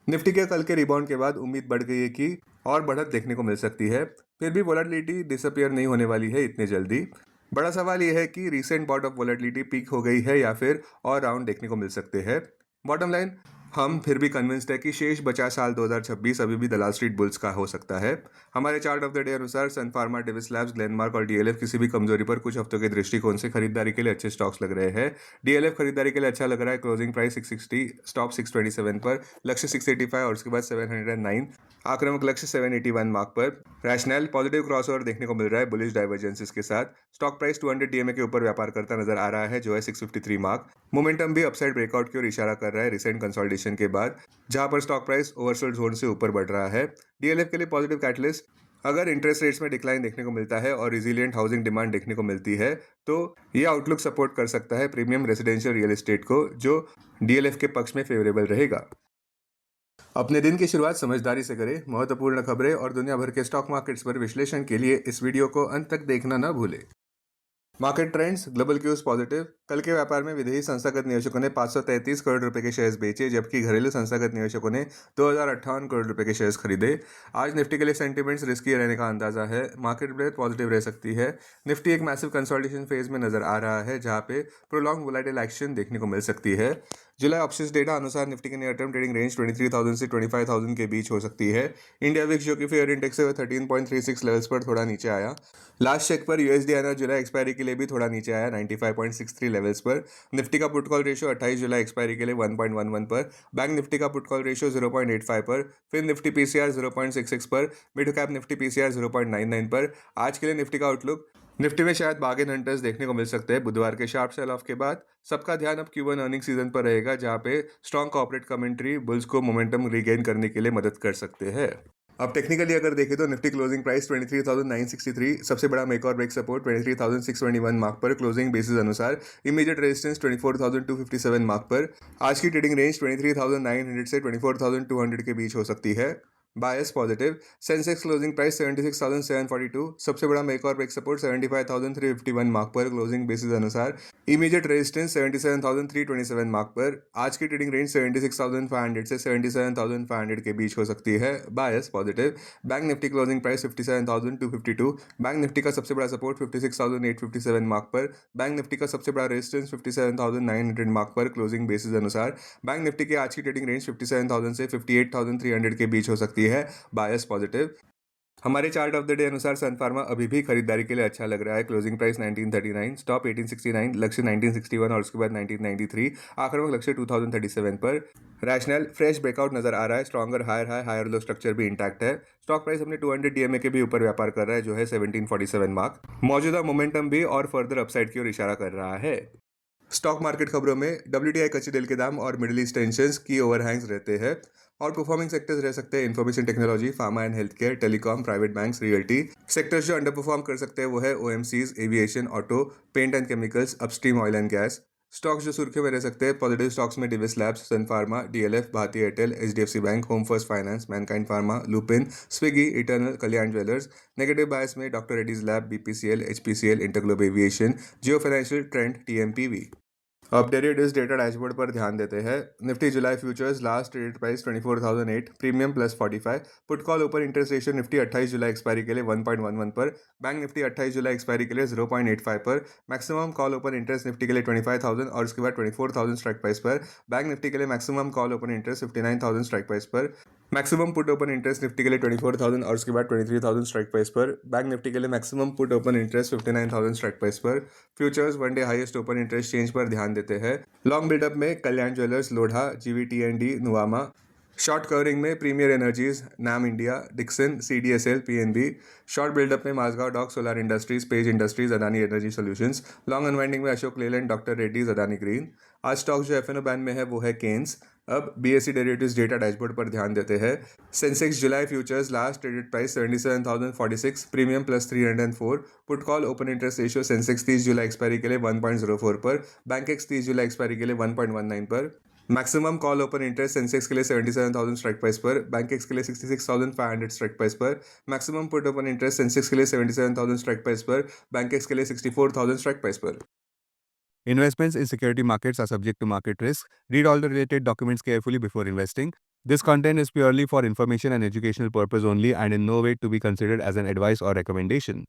Nifty के कल के रिबाउंड के बाद उम्मीद बढ़ गई है कि और बढ़त देखने को मिल सकती है। फिर भी वोलेटिलिटी डिसअपियर नहीं होने वाली है इतने जल्दी। बड़ा सवाल यह है कि recent bout of volatility peak हो गई है या फिर और राउंड देखने को मिल सकते हैं। बॉटम लाइन, हम फिर भी कन्विंस्ड है कि शेष बचा साल 2026 अभी भी दलाल स्ट्रीट बुल्स का हो सकता है। हमारे चार्ट ऑफ द डे अनुसार सन फार्मा, डेविस लैब्स, ग्लेनमार्क और डीएलएफ किसी भी कमजोरी पर कुछ हफ्तों के दृष्टिकोण से खरीदारी के लिए अच्छे स्टॉक्स लग रहे हैं। डीएलएफ खरीदारी के लिए अच्छा लग रहा है। क्लोजिंग प्राइस 660, स्टॉप 627 पर, लक्ष्य 685 और उसके बाद 709, आक्रामक लक्ष्य 781 मार्क पर। रैशनल पॉजिटिव क्रॉसओवर देखने को मिल रहा है बुलिश डाइवर्जेंसेस के साथ। स्टॉक प्राइस 200 डीएमए के ऊपर व्यापार करता नजर आ रहा है जो है 653 मार्क। मोमेंटम भी अपसाइड ब्रेकआउट की ओर इशारा कर रहा है रिसेंट कंसोलिडेशन के बाद, जहां पर स्टॉक प्राइस ओवरसोल्ड जोन से ऊपर बढ़ रहा है। डीएलएफ के लिए पॉजिटिव कैटलिस्ट, अगर इंटरेस्ट रेट्स में डिक्लाइन देखने को मिलता है और रिजिलियंट हाउसिंग डिमांड देखने को मिलती है तो यह आउटलुक सपोर्ट कर सकता है प्रीमियम रेजिडेंशियल रियल एस्टेट को, जो डीएलएफ के पक्ष में फेवरेबल रहेगा। अपने दिन की शुरुआत समझदारी से करें। महत्वपूर्ण खबरें और दुनिया भर के स्टॉक मार्केट्स पर विश्लेषण के लिए इस वीडियो को अंत तक देखना न भूलें। Market trends, global cues positive. कल के व्यापार में विदेशी संस्थागत निवेशकों ने 533 करोड़ रुपए के शेयर्स बेचे, जबकि घरेलू संस्थागत निवेशकों ने 2058 करोड़ रुपए के शेयर्स खरीदे। आज निफ्टी के लिए सेंटिमेंट्स रिस्की रहने का अंदाजा है। मार्केट ब्रेथ पॉजिटिव रह सकती है। निफ्टी एक मैसिव कंसोलिडेशन फेज में नजर आ रहा है, जहां पे प्रोलॉन्ग वोलेटाइल एक्शन देखने को मिल सकती है। जुलाई ऑप्शंस डेटा अनुसार निफ्टी की नियर टर्म ट्रेडिंग रेंज 23,000 से 25,000 के बीच हो सकती है। इंडिया विक्स, जो कि फेयर इंडेक्स है, 13.36 लेवल्स पर थोड़ा नीचे आया। लास्ट चेक पर यूएसडी आना जुलाई एक्सपायरी के लिए भी थोड़ा नीचे आया 95.63 लेवल्स पर। निफ्टी का put call ratio 28 July expiry के लिए 1.11 पर। बैंक निफ्टी का पुट कॉल रेशियो 0.85 पर। फिर निफ्टी पीसीआर 0.66 पर। मिड कैप निफ्टी पीसीआर 0.99 पर। आज के लिए निफ्टी का आउटलुक, निफ्टी में शायद बार्गेन हंटर्स देखने को मिल सकते हैं बुधवार के शार्प सेल ऑफ के बाद। सबका ध्यान अब Q1 अर्निंग सीजन पर रहेगा, जहां पे स्ट्रॉन्ग कॉर्पोरेट कमेंट्री बुल्स को मोमेंटम रीगेन करने के लिए मदद कर सकते हैं। अब टेक्निकली अगर देखें तो निफ्टी क्लोजिंग प्राइस 23,963, सबसे बड़ा मेक और ब्रेक सपोर्ट 23,621 मार्क पर। क्लोजिंग बेसिस अनुसार इमीडिएट रेजिस्टेंस 24,257 मार्क पर। आज की ट्रेडिंग रेंज 23,900 से 24,200 के बीच हो सकती है। Bias positive. Sensex closing price 76,742, सबसे बड़ा मेक और ब्रेक सपोर्ट 75,351 मार्क पर। क्लोजिंग बेसिस अनुसार इमीडिएट रेजिस्टेंस 77,327 मार्क पर। आज की ट्रेडिंग रेंज 76,500 से 77,500 के बीच हो सकती है। Bias positive. Bank Nifty closing price 57,252, bank Nifty का सबसे बड़ा सपोर्ट 56,857 मार्क पर। बैंक निफ्टी का सबसे बड़ा रेजिस्टेंस 57,900 मार्क पर। क्लोजिंग बेसिस अनुसार बैंक निफ्टी की आज की ट्रेडिंग रेंज 57,000 से 58,300 के बीच हो सकती है। Bias positive. हमारे चार्ट ऑफ द डे अनुसार सन फार्मा अभी भी खरीदारी के लिए अच्छा लग रहा है। क्लोजिंग प्राइस 1939, स्टॉप 1869, लक्ष्य 1961 और उसके बाद 1993, आक्रामक लक्ष्य 2037 पर। रैशनल फ्रेश ब्रेकआउट नजर आ रहा है। Stronger higher high, higher low structure भी इंटैक्ट है। स्टॉक प्राइस अपने 200 डीएमए के भी ऊपर व्यापार कर रहा है, जो है 1747 मार्क। मौजूदा मोमेंटम भी और फर्दर अपसाइड की ओर इशारा कर रहा है। स्टॉक मार्केट खबरों में WTI कच्चे तेल के दाम और मिडिल ईस्ट टेंशंस की ओवरहैंग्स रहते हैं। और परफॉर्मिंग सेक्टर्स रह सकते हैं information technology, pharma and health care, telecom, private banks, realty. Sectors जो अंडर परफॉर्म कर सकते हैं वो है OMCs, aviation, auto, paint and chemicals, upstream oil and gas. Stocks जो सुर्खियों में रह सकते हैं पॉजिटिव स्टॉक्स में Divi's labs, Sun Pharma, DLF, Bharti Airtel, HDFC bank, Home First Finance, Mankind pharma, Lupin, Swiggy, Eternal, Kalyan jewellers. Negative bias में doctor Reddy's lab, BPCL, HPCL, InterGlobe Aviation, Jio Financial, Trent, TMPV. अब derivatives data dashboard पर ध्यान देते हैं। Nifty July futures last traded price 24,008, premium +45। Put call open interest ratio Nifty 28 July expiry के लिए 1.11 पर। Bank Nifty 28 July expiry के लिए 0.85 पर। Maximum call open interest Nifty के लिए 25,000 और उसके बाद 24,000 स्ट्राइक प्राइस पर। बैंक निफ्टी के लिए maximum call open interest 59,000 strike price पर। Maximum put open interest Nifty के लिए 24,000 और उसके बाद 23,000 स्ट्राइक प्राइस पर। बैंक निफ्टी के लिए maximum put open interest 59,000 strike price पर। Futures one day highest open interest change पर ध्यान देते हैं। लॉन्ग बिल्डअप में Kalyan jewellers, Lodha, GVTND, Nuvama. Short covering में premier energies, NAM India, Dixon, CDSL, PNB. Short buildup में Mazagon dock, solar industries, page industries, Adani energy solutions. Long unwinding में Ashok Leyland, doctor Reddy's, Adani green. आज stock जो एफएनओ बैन में है वो है केन्स। अब बीएससी डेरिवेटिव्स डेटा डैशबोर्ड पर ध्यान देते हैं। Sensex July futures last traded price 77,046, premium +304। Put call open interest ratio Sensex 30 July expiry के लिए 1.04 पर। बैंकेक्स 30 जुलाई एक्सपायरी के लिए 1.19 पर। Maximum call open interest Sensex के लिए 77,000 स्ट्राइक प्राइस पर, बैंकेक्स के लिए 66,500 स्ट्राइक प्राइस पर। Maximum put open interest Sensex के लिए 77,000 स्ट्राइक प्राइस पर, बैंकेक्स के लिए 64,000 स्ट्राइक प्राइस पर। Investments in security markets are subject to market risk. Read all the related documents carefully before investing. This content is purely for information and educational purpose only and in no way to be considered as an advice or recommendation.